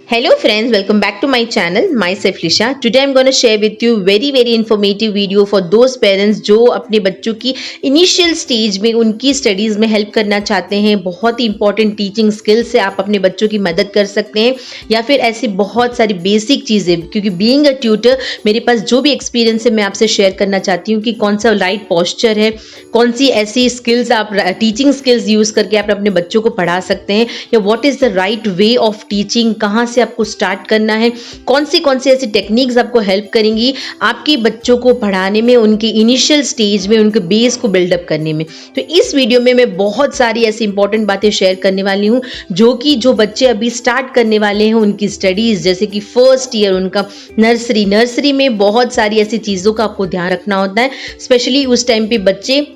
Hello friends, welcome back to my channel, myself Lisha. Today I'm going to share with you very informative video for those parents जो अपने बच्चों की initial stage में उनकी studies में help करना चाहते हैं। बहुत ही इंपॉर्टेंट टीचिंग स्किल्स से आप अपने बच्चों की मदद कर सकते हैं या फिर ऐसी बहुत सारी बेसिक चीज़ें, क्योंकि बीइंग अ ट्यूटर मेरे पास जो भी एक्सपीरियंस है मैं आपसे शेयर करना चाहती हूँ कि कौन सा राइट पोस्चर है, कौन सी ऐसी स्किल्स आप टीचिंग स्किल्स यूज़ करके आप अपने बच्चों को पढ़ा सकते हैं, या what is the right way of teaching, कहाँ से आपको स्टार्ट करना है, कौन सी ऐसी टेक्निक्स आपको हेल्प करेंगी आपके बच्चों को पढ़ाने में, उनके इनिशियल स्टेज में उनके बेस को बिल्डअप करने में। तो इस वीडियो में मैं बहुत सारी ऐसी इंपॉर्टेंट बातें शेयर करने वाली हूँ जो बच्चे अभी स्टार्ट करने वाले हैं उनकी स्टडीज, जैसे कि फर्स्ट ईयर उनका नर्सरी में बहुत सारी ऐसी चीज़ों का आपको ध्यान रखना होता है। स्पेशली उस टाइम पे बच्चे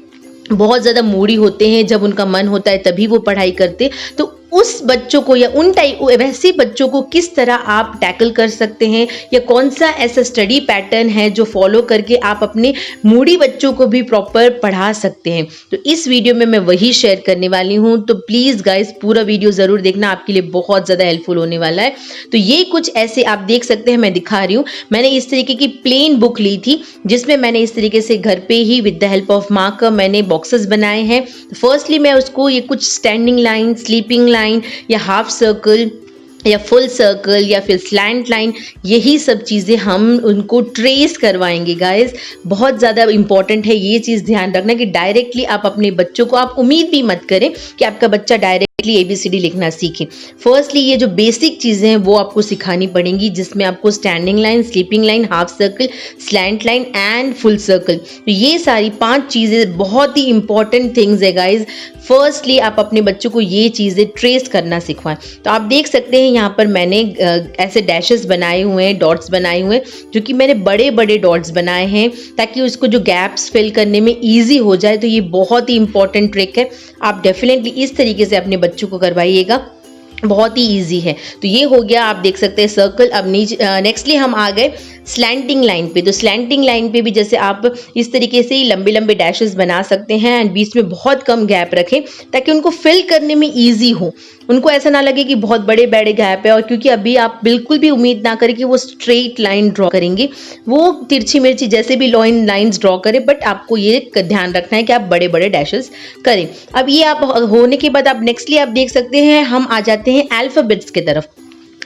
बहुत ज़्यादा मूडी होते हैं, जब उनका मन होता है तभी वो पढ़ाई करते, तो उस बच्चों को या उन टाइप वैसे बच्चों को किस तरह आप टैकल कर सकते हैं, या कौन सा ऐसा स्टडी पैटर्न है जो फॉलो करके आप अपने मूडी बच्चों को भी प्रॉपर पढ़ा सकते हैं। तो इस वीडियो में मैं वही शेयर करने वाली हूँ, तो प्लीज़ गाइस पूरा वीडियो ज़रूर देखना, आपके लिए बहुत ज़्यादा हेल्पफुल होने वाला है। तो ये कुछ ऐसे आप देख सकते हैं, मैं दिखा रही हूँ। मैंने इस तरीके की प्लेन बुक ली थी जिसमें मैंने इस तरीके से घर पे ही with the help of marker मैंने बॉक्सेस बनाए हैं। फर्स्टली मैं उसको ये कुछ स्टैंडिंग लाइन, स्लीपिंग लाइन या हाफ सर्कल या फुल सर्कल या फिर स्लैंट लाइन, यही सब चीज़ें हम उनको ट्रेस करवाएंगे गाइस। बहुत ज़्यादा इंपॉर्टेंट है ये चीज़ ध्यान रखना कि डायरेक्टली आप अपने बच्चों को, आप उम्मीद भी मत करें कि आपका बच्चा डायरेक्टली ABCD लिखना सीखे। फर्स्टली ये जो बेसिक चीज़ें हैं वो आपको सिखानी पड़ेंगी, जिसमें आपको standing line, sleeping line, half circle, slant line and full circle, तो ये सारी 5 चीज़ें बहुत ही इंपॉर्टेंट थिंग्स है गाइज। फर्स्टली आप अपने बच्चों को ये चीज़ें ट्रेस करना सिखवाएं। तो आप देख सकते हैं यहाँ पर मैंने ऐसे डैशेस बनाए हुए हैं, डॉट्स बनाए हुए हैं, जो कि मैंने बड़े डॉट्स बनाए हैं ताकि उसको जो गैप्स फिल करने में ईजी हो जाए। तो ये बहुत ही इंपॉर्टेंट ट्रिक है, आप डेफिनेटली इस तरीके से अपने बच्चों को करवाइएगा, बहुत ही इजी है। तो ये हो गया, आप देख सकते हैं सर्कल। अब नेक्स्टली हम आ गए स्लैंटिंग लाइन पे। तो स्लैंटिंग लाइन पे भी जैसे आप इस तरीके से ही लंबे डैशेस बना सकते हैं एंड बीच में बहुत कम गैप रखें ताकि उनको फिल करने में इजी हो, उनको ऐसा ना लगे कि बहुत बड़े गैप है। और क्योंकि अभी आप बिल्कुल भी उम्मीद ना करें कि वो स्ट्रेट लाइन ड्रॉ करेंगे, वो तिरछी मिर्ची जैसे भी लाइंस ड्रॉ करें, बट आपको ये ध्यान रखना है कि आप बड़े डैशेस करें। अब ये आप होने के बाद आप नेक्स्टली आप देख सकते हैं, हम आ जाते हैं अल्फाबेट्स की तरफ।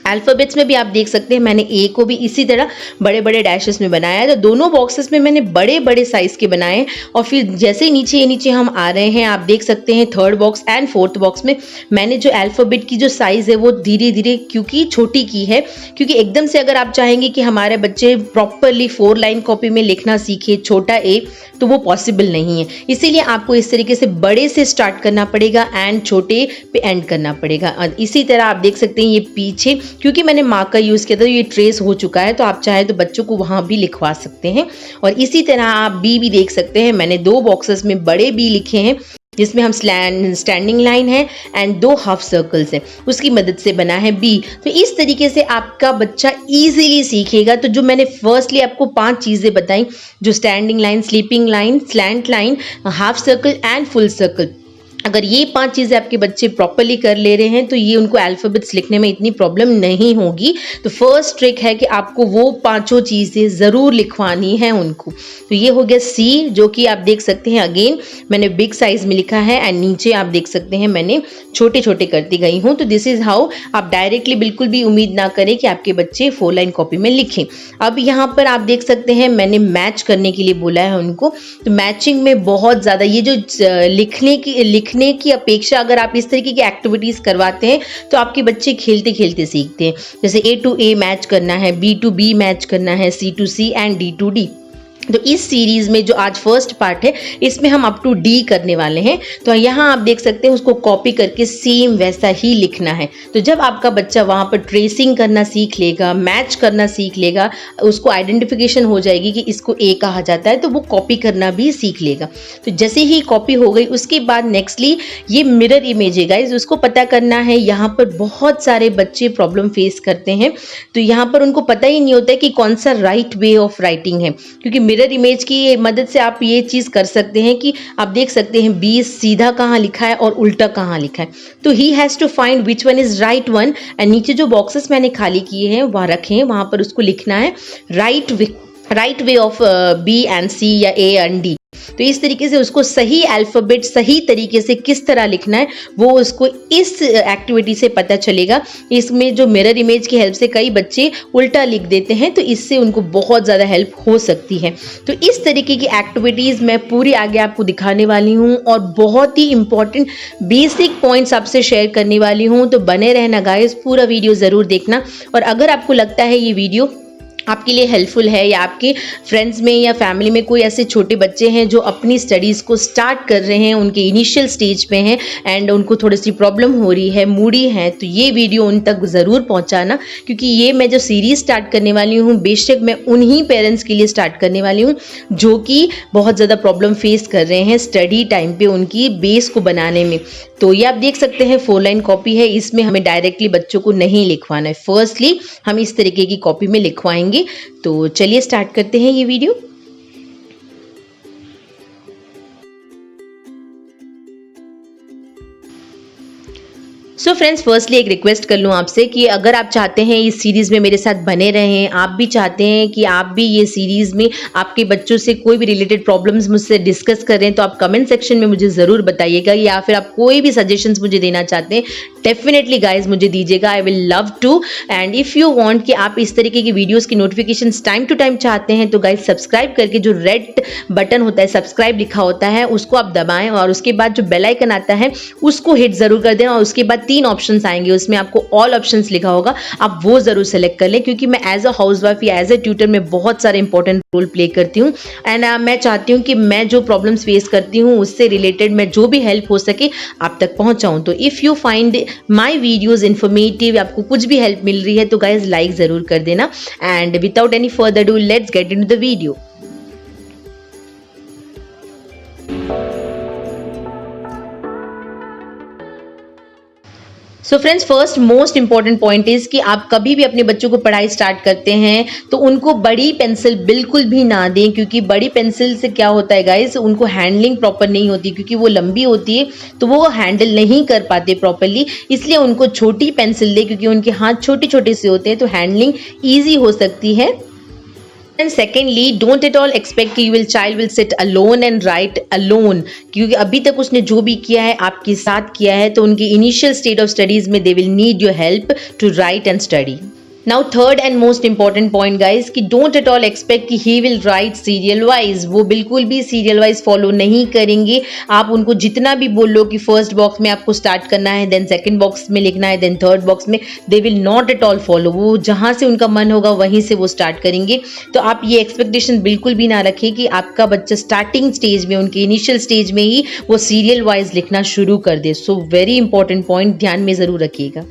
अल्फाबेट्स में भी आप देख सकते हैं मैंने ए को भी इसी तरह बड़े डैशेस में बनाया है। तो दोनों बॉक्सेस में मैंने बड़े साइज के बनाए हैं। और फिर जैसे ही नीचे हम आ रहे हैं, आप देख सकते हैं third box and fourth box में मैंने जो अल्फाबेट की जो साइज है वो धीरे क्योंकि छोटी की है, क्योंकि एकदम से अगर आप चाहेंगे कि हमारे बच्चे प्रॉपरली 4 लाइन कॉपी में लिखना सीखे छोटा ए, तो वो पॉसिबल नहीं है। इसीलिए आपको इस तरीके से बड़े से स्टार्ट करना पड़ेगा एंड छोटे पे एंड करना पड़ेगा। और इसी तरह आप देख सकते हैं ये पीछे, क्योंकि मैंने मार्कर यूज़ किया था, ये ट्रेस हो चुका है, तो आप चाहे तो बच्चों को वहाँ भी लिखवा सकते हैं। और इसी तरह आप बी भी देख सकते हैं, मैंने 2 बॉक्सेस में बड़े बी लिखे हैं जिसमें हम स्टैंडिंग लाइन है एंड 2 हाफ सर्कल्स हैं, उसकी मदद से बना है बी। तो इस तरीके से आपका बच्चा इजीली सीखेगा। तो जो मैंने फर्स्टली आपको 5 चीज़ें बताई, जो standing line, sleeping line, slant line, half circle and full circle, अगर ये 5 चीज़ें आपके बच्चे प्रॉपरली कर ले रहे हैं तो ये उनको अल्फ़ाबेट्स लिखने में इतनी प्रॉब्लम नहीं होगी। तो फर्स्ट ट्रिक है कि आपको वो 5 चीज़ें ज़रूर लिखवानी है उनको। तो ये हो गया सी, जो कि आप देख सकते हैं अगेन मैंने बिग साइज़ में लिखा है एंड नीचे आप देख सकते हैं मैंने छोटे करती गई हूँ। तो दिस इज़ हाउ आप डायरेक्टली बिल्कुल भी उम्मीद ना करें कि आपके बच्चे 4 लाइन कॉपी में लिखें। अब यहाँ पर आप देख सकते हैं मैंने मैच करने के लिए बोला है उनको। तो मैचिंग में बहुत ज़्यादा ये जो लिखने की अपेक्षा अगर आप इस तरीके की एक्टिविटीज करवाते हैं तो आपके बच्चे खेलते सीखते हैं। जैसे A to A मैच करना है, B to B मैच करना है, C to C and D to D। तो इस सीरीज में जो आज फर्स्ट पार्ट है इसमें हम अप टू डी करने वाले हैं। तो यहाँ आप देख सकते हैं उसको कॉपी करके सेम वैसा ही लिखना है। तो जब आपका बच्चा वहाँ पर ट्रेसिंग करना सीख लेगा, मैच करना सीख लेगा, उसको आइडेंटिफिकेशन हो जाएगी कि इसको ए कहा जाता है, तो वो कॉपी करना भी सीख लेगा। तो जैसे ही कॉपी हो गई उसके बाद नेक्स्टली ये मिरर इमेज है गाइज, उसको पता करना है। यहाँ पर बहुत सारे बच्चे प्रॉब्लम फेस करते हैं, तो यहाँ पर उनको पता ही नहीं होता है कि कौन सा राइट वे ऑफ राइटिंग है, क्योंकि मिरर इमेज की मदद से आप ये चीज़ कर सकते हैं कि आप देख सकते हैं 20 सीधा कहाँ लिखा है और उल्टा कहाँ लिखा है। तो he has to find which one is right one, and नीचे जो बॉक्सेस मैंने खाली किए हैं वहाँ रखे हैं, वहाँ पर उसको लिखना है right way of B and C या ए एंड डी। तो इस तरीके से उसको सही अल्फ़ाबेट सही तरीके से किस तरह लिखना है वो उसको इस एक्टिविटी से पता चलेगा। इसमें जो मिरर इमेज की हेल्प से कई बच्चे उल्टा लिख देते हैं, तो इससे उनको बहुत ज़्यादा हेल्प हो सकती है। तो इस तरीके की एक्टिविटीज़ मैं पूरी आगे आपको दिखाने वाली हूँ और बहुत ही इंपॉर्टेंट बेसिक पॉइंट्स आपसे शेयर करने वाली हूँ। तो बने रहना गाइस, पूरा वीडियो ज़रूर देखना। और अगर आपको लगता है ये वीडियो आपके लिए हेल्पफुल है या आपके फ्रेंड्स में या फैमिली में कोई ऐसे छोटे बच्चे हैं जो अपनी स्टडीज़ को स्टार्ट कर रहे हैं, उनके इनिशियल स्टेज पे हैं एंड उनको थोड़ी सी प्रॉब्लम हो रही है, मूडी है, तो ये वीडियो उन तक ज़रूर पहुंचाना, क्योंकि ये मैं जो सीरीज़ स्टार्ट करने वाली हूँ बेशक मैं उन्हीं पेरेंट्स के लिए स्टार्ट करने वाली हूँ जो कि बहुत ज़्यादा प्रॉब्लम फेस कर रहे हैं स्टडी टाइम पे उनकी बेस को बनाने में। तो ये आप देख सकते हैं 4 लाइन कॉपी है, इसमें हमें डायरेक्टली बच्चों को नहीं लिखवाना है। फर्स्टली हम इस तरीके की कॉपी में लिखवाएंगे। तो चलिए स्टार्ट करते हैं ये वीडियो। सो फ्रेंड्स, फर्स्टली एक रिक्वेस्ट कर लूँ आपसे कि अगर आप चाहते हैं इस सीरीज़ में मेरे साथ बने रहें, आप भी चाहते हैं कि आप भी ये सीरीज़ में आपके बच्चों से कोई भी रिलेटेड प्रॉब्लम्स मुझसे डिस्कस करें, तो आप कमेंट सेक्शन में मुझे ज़रूर बताइएगा, या फिर आप कोई भी सजेशंस मुझे देना चाहते हैं डेफिनेटली गाइज मुझे दीजिएगा। I will love to. And if you want कि आप इस तरीके की वीडियोज़ की नोटिफिकेशंस टाइम टू टाइम चाहते हैं तो गाइज सब्सक्राइब करके जो रेड बटन होता है सब्सक्राइब लिखा होता है उसको आप दबाएं, और उसके बाद जो बेल आइकन आता है उसको हिट ज़रूर कर दें, और उसके बाद 3 ऑप्शंस आएंगे, उसमें आपको ऑल ऑप्शंस लिखा होगा, आप वो जरूर सेलेक्ट कर लें, क्योंकि मैं एज अ हाउसवाइफ या एज अ ट्यूटर में बहुत सारे इंपॉर्टेंट रोल प्ले करती हूँ। एंड मैं चाहती हूँ कि मैं जो प्रॉब्लम्स फेस करती हूँ उससे रिलेटेड मैं जो भी हेल्प हो सके आप तक पहुंचाऊं। तो if you find my videos informative, आपको कुछ भी हेल्प मिल रही है तो गाइज लाइक जरूर कर देना। And without any further do let's get into the video. So friends, first most important point is कि आप कभी भी अपने बच्चों को पढ़ाई स्टार्ट करते हैं तो उनको बड़ी पेंसिल बिल्कुल भी ना दें, क्योंकि बड़ी पेंसिल से क्या होता है गाइस, उनको हैंडलिंग प्रॉपर नहीं होती, क्योंकि वो लंबी होती है तो वो हैंडल नहीं कर पाते प्रॉपरली। इसलिए उनको छोटी पेंसिल दें, क्योंकि उनके हाथ छोटे छोटे से होते हैं तो हैंडलिंग ईजी हो सकती है। And secondly, don't at all expect कि child will sit alone and write alone, क्योंकि अभी तक उसने जो भी किया है आपके साथ किया है, तो उनकी इनिशियल स्टेट ऑफ स्टडीज में they will need your help to write and study. Now third and most important point guys कि डोंट एट ऑल एक्सपेक्ट कि he will write serial wise, वो बिल्कुल भी सीरियल वाइज फॉलो नहीं करेंगे। आप उनको जितना भी बोल लो कि फर्स्ट बॉक्स में आपको स्टार्ट करना है, देन सेकंड बॉक्स में लिखना है, देन थर्ड बॉक्स में, they will not at all follow. वो जहाँ से उनका मन होगा वहीं से वो स्टार्ट करेंगे। तो आप ये एक्सपेक्टेशन बिल्कुल भी ना रखें कि आपका बच्चा स्टार्टिंग स्टेज में, उनके इनिशियल स्टेज में ही वो सीरियल वाइज लिखना शुरू कर दे। सो वेरी इंपॉर्टेंट पॉइंट ध्यान में ज़रूर रखिएगा।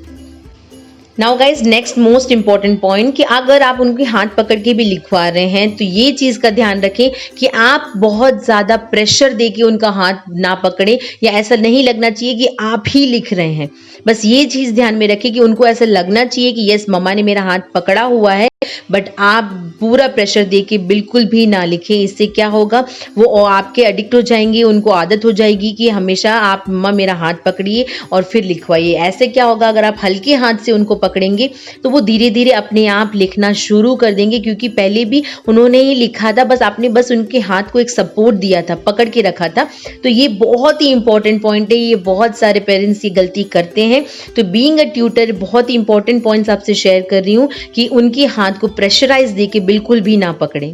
Now guys, next most important point कि अगर आप उनके हाथ पकड़ के भी लिखवा रहे हैं तो ये चीज़ का ध्यान रखें कि आप बहुत ज़्यादा प्रेशर दे के उनका हाथ ना पकड़ें, या ऐसा नहीं लगना चाहिए कि आप ही लिख रहे हैं। बस ये चीज़ ध्यान में रखें कि उनको ऐसा लगना चाहिए कि यस मम्मा ने मेरा हाथ पकड़ा हुआ है, बट आप पूरा प्रेशर दे के बिल्कुल भी ना लिखें। इससे क्या होगा, वो आपके एडिक्ट हो जाएंगे, उनको आदत हो जाएगी कि हमेशा आप मम्मा मेरा हाथ पकड़िए और फिर लिखवाइए। ऐसे क्या होगा, अगर आप हल्के हाथ से उनको पकड़ेंगे तो वो धीरे धीरे अपने आप लिखना शुरू कर देंगे, क्योंकि पहले भी उन्होंने ही लिखा था, बस आपने बस उनके हाथ को एक सपोर्ट दिया था, पकड़ के रखा था। तो ये बहुत ही इंपॉर्टेंट पॉइंट है, ये बहुत सारे पेरेंट्स ये गलती करते हैं। तो बीइंग अ ट्यूटर बहुत ही इंपॉर्टेंट पॉइंट्स आपसे शेयर कर रही हूँ कि उनके हाथ को प्रेशराइज देके बिल्कुल भी ना पकड़ें।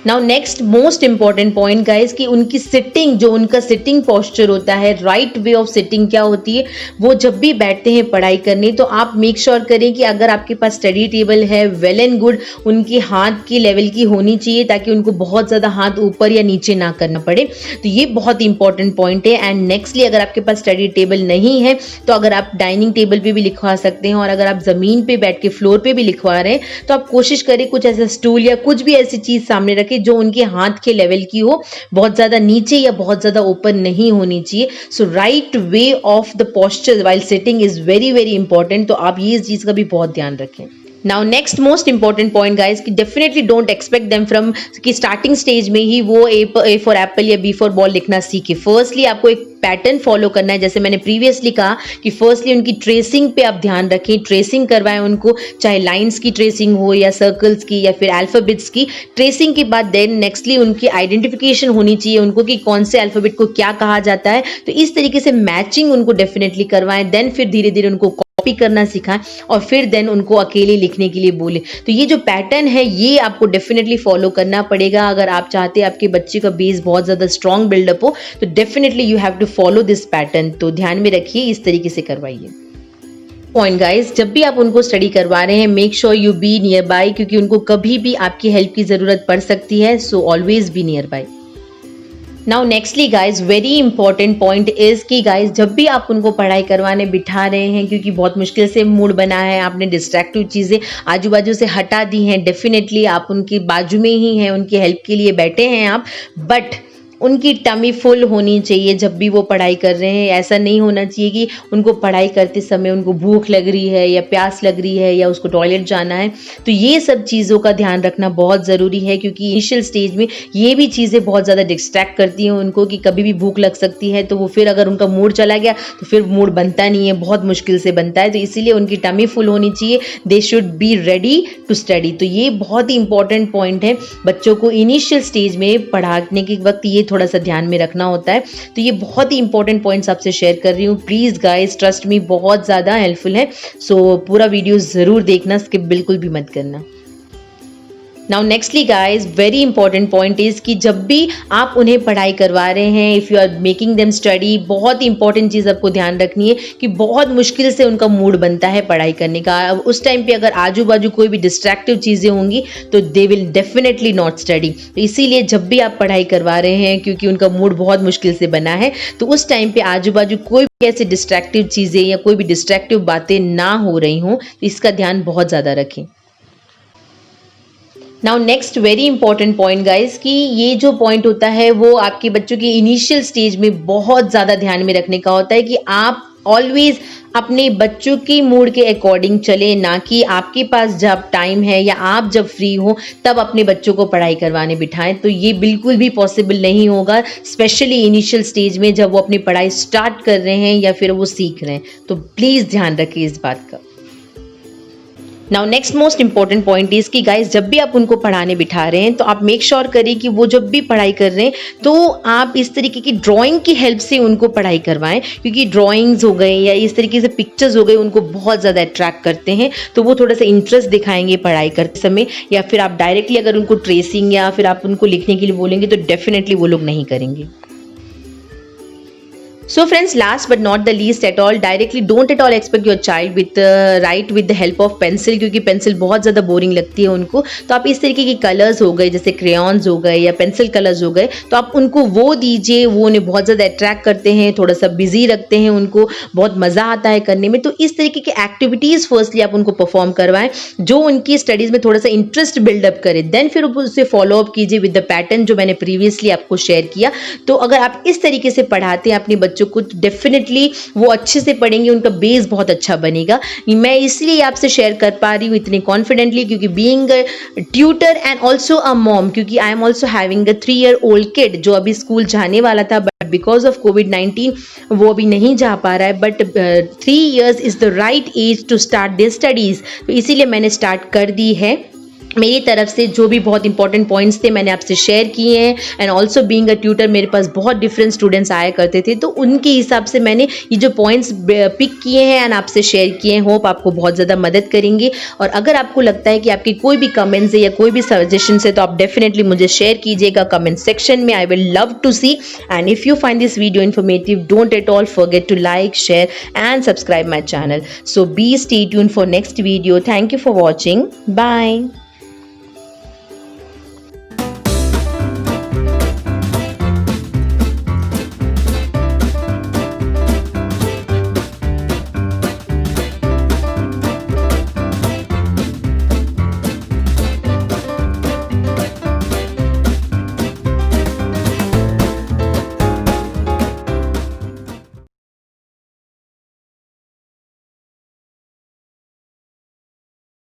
Now next most important point guys कि उनकी सिटिंग, जो उनका सिटिंग पोस्चर होता है, राइट वे ऑफ सिटिंग क्या होती है, वो जब भी बैठते हैं पढ़ाई करने तो आप मेक श्योर करें कि अगर आपके पास स्टडी टेबल है, वेल एंड गुड, उनकी हाथ की लेवल की होनी चाहिए, ताकि उनको बहुत ज़्यादा हाथ ऊपर या नीचे ना करना पड़े। तो ये बहुत इंपॉर्टेंट पॉइंट है। एंड नेक्स्टली, अगर आपके पास स्टडी टेबल नहीं है तो अगर आप डाइनिंग टेबल पे भी लिखवा सकते हैं, और अगर आप ज़मीन पे बैठ के फ्लोर पे भी लिखवा रहे हैं तो आप कोशिश करें कुछ ऐसा स्टूल या कुछ भी ऐसी चीज़ सामने रखें जो उनके हाथ के लेवल की हो, बहुत ज्यादा नीचे या बहुत ज्यादा ऊपर नहीं होनी चाहिए। So right way of the posture while sitting is very very important. तो आप ये इस चीज का भी बहुत ध्यान रखें। Now next most important point guys कि definitely don't expect them from कि स्टार्टिंग स्टेज में ही वो ए फॉर एप्पल या बी फॉर बॉल लिखना सीखे। फर्स्टली आपको एक पैटर्न फॉलो करना है, जैसे मैंने प्रीवियसली कहा कि फर्स्टली उनकी ट्रेसिंग पे आप ध्यान रखें, ट्रेसिंग करवाएं उनको, चाहे लाइंस की ट्रेसिंग हो या सर्कल्स की या फिर अल्फाबेट्स की ट्रेसिंग के बाद देन नेक्स्टली उनकी आइडेंटिफिकेशन होनी चाहिए उनको कि कौन से अल्फाबेट को क्या कहा जाता है। तो इस तरीके से मैचिंग उनको डेफिनेटली करवाएं, देन फिर धीरे धीरे उनको कॉपी करना सिखाएं और फिर देन उनको अकेले लिखने के लिए बोले। तो ये जो पैटर्न है ये आपको डेफिनेटली फॉलो करना पड़ेगा अगर आप चाहते हैं आपके बच्चे का बेस बहुत ज़्यादा स्ट्रॉन्ग बिल्डअप हो, तो definitely you have to follow this pattern. तो ध्यान में रखिए, इस तरीके से करवाइए। पॉइंट गाइस, जब भी आप उनको स्टडी करवा रहे हैं make sure you be near by, क्योंकि उनको कभी भी आपकी हेल्प की ज़रूरत पड़ सकती है। So always be near by. Now nextly guys very important point is कि गाइज जब भी आप उनको पढ़ाई करवाने बिठा रहे हैं, क्योंकि बहुत मुश्किल से मूड बना है, आपने डिस्ट्रैक्टिव चीज़ें आजू बाजू से हटा दी हैं, डेफिनेटली आप उनकी बाजू में ही हैं, उनकी हेल्प के लिए बैठे हैं आप, बट उनकी टमी फुल होनी चाहिए जब भी वो पढ़ाई कर रहे हैं। ऐसा नहीं होना चाहिए कि उनको पढ़ाई करते समय उनको भूख लग रही है या प्यास लग रही है या उसको टॉयलेट जाना है। तो ये सब चीज़ों का ध्यान रखना बहुत ज़रूरी है, क्योंकि इनिशियल स्टेज में ये भी चीज़ें बहुत ज़्यादा डिस्ट्रैक्ट करती हैं उनको कि कभी भी भूख लग सकती है, तो वो फिर अगर उनका मूड चला गया तो फिर मूड बनता नहीं है, बहुत मुश्किल से बनता है। तो इसीलिए उनकी टमी फुल होनी चाहिए, they should be ready to study. तो ये बहुत ही इंपॉर्टेंट पॉइंट है, बच्चों को इनिशियल स्टेज में पढ़ाने के वक्त ये थोड़ा सा ध्यान में रखना होता है। तो ये बहुत ही इंपॉर्टेंट पॉइंट्स आपसे शेयर कर रही हूँ। प्लीज गाइस ट्रस्ट मी, बहुत ज़्यादा हेल्पफुल है। सो पूरा वीडियो ज़रूर देखना, स्किप बिल्कुल भी मत करना। Now nextly guys very important point is कि जब भी आप उन्हें पढ़ाई करवा रहे हैं, if you are making them study, बहुत ही इंपॉर्टेंट चीज़ आपको ध्यान रखनी है कि बहुत मुश्किल से उनका मूड बनता है पढ़ाई करने का। अब उस टाइम पे अगर आजू बाजू कोई भी डिस्ट्रैक्टिव चीज़ें होंगी तो they will definitely not study. तो इसीलिए जब भी आप पढ़ाई करवा रहे हैं, क्योंकि उनका मूड बहुत मुश्किल से बना है, तो उस टाइम पे आजू बाजू कोई भी ऐसी डिस्ट्रैक्टिव चीज़ें या कोई भी डिस्ट्रैक्टिव बातें ना हो रही हों, तो इसका ध्यान बहुत ज़्यादा रखें। Now next very important point guys कि ये जो पॉइंट होता है वो आपके बच्चों के इनिशियल स्टेज में बहुत ज़्यादा ध्यान में रखने का होता है कि आप ऑलवेज अपने बच्चों की मूड के अकॉर्डिंग चले, ना कि आपके पास जब टाइम है या आप जब फ्री हो तब अपने बच्चों को पढ़ाई करवाने बिठाएं। तो ये बिल्कुल भी पॉसिबल नहीं होगा, स्पेशली इनिशियल स्टेज में जब वो अपनी पढ़ाई स्टार्ट कर रहे हैं या फिर वो सीख रहे हैं। तो प्लीज़ ध्यान रखिए इस बात का। Now next most important point is कि गाइज जब भी आप उनको पढ़ाने बिठा रहे हैं तो आप मेक श्योर करें कि वो जब भी पढ़ाई कर रहे हैं तो आप इस तरीके की ड्राइंग की हेल्प से उनको पढ़ाई करवाएं, क्योंकि ड्राइंग्स हो गए या इस तरीके से पिक्चर्स हो गए उनको बहुत ज़्यादा अट्रैक्ट करते हैं, तो वो थोड़ा सा इंटरेस्ट दिखाएंगे पढ़ाई करते समय। या फिर आप डायरेक्टली अगर उनको ट्रेसिंग या फिर आप उनको लिखने के लिए बोलेंगे तो डेफिनेटली वो लोग नहीं करेंगे। So friends, last but not the least at all, directly don't at all expect your child with write with the help of pencil, क्योंकि पेंसिल बहुत ज़्यादा बोरिंग लगती है उनको। तो आप इस तरीके के कलर्स हो गए, जैसे क्रेयॉन्स हो गए या पेंसिल कलर्स हो गए, तो आप उनको वो दीजिए, वो उन्हें बहुत ज़्यादा अट्रैक्ट करते हैं, थोड़ा सा बिजी रखते हैं, उनको बहुत मज़ा आता है करने में। तो इस तरीके के एक्टिविटीज़ फर्स्टली आप उनको परफॉर्म करवाएं जो उनकी स्टडीज़ में थोड़ा सा इंटरेस्ट बिल्डअप करे, देन फिर उससे फॉलो अप कीजिए विद द पैटर्न जो मैंने प्रीवियसली आपको शेयर किया। तो अगर आप इस तरीके से पढ़ाते हैं अपने बच्चों को, डेफिनेटली वो अच्छे से पढ़ेंगे, उनका बेस बहुत अच्छा बनेगा। मैं इसलिए आपसे शेयर कर पा रही हूँ इतने कॉन्फिडेंटली, क्योंकि being a tutor and also a mom, क्योंकि I am also having a 3-year-old kid जो अभी स्कूल जाने वाला था, बट बिकॉज ऑफ कोविड-19 वो अभी नहीं जा पा रहा है। But 3 years is the right age to start this studies, तो इसीलिए मैंने स्टार्ट कर दी है। मेरी तरफ से जो भी बहुत इंपॉर्टेंट पॉइंट्स थे मैंने आपसे शेयर किए हैं। And also being a tutor मेरे पास बहुत डिफरेंट स्टूडेंट्स आया करते थे, तो उनके हिसाब से मैंने ये जो पॉइंट्स पिक किए हैं एंड आपसे शेयर किए हैं, होप आपको बहुत ज़्यादा मदद करेंगे। और अगर आपको लगता है कि आपकी कोई भी कमेंट्स है या कोई भी सजेशंस है तो आप डेफिनेटली मुझे शेयर कीजिएगा कमेंट सेक्शन में, I will love to see. And if you find this video informative, don't at all forget to like, share and subscribe my channel. So be stay tuned for next video. Thank you for watching, bye.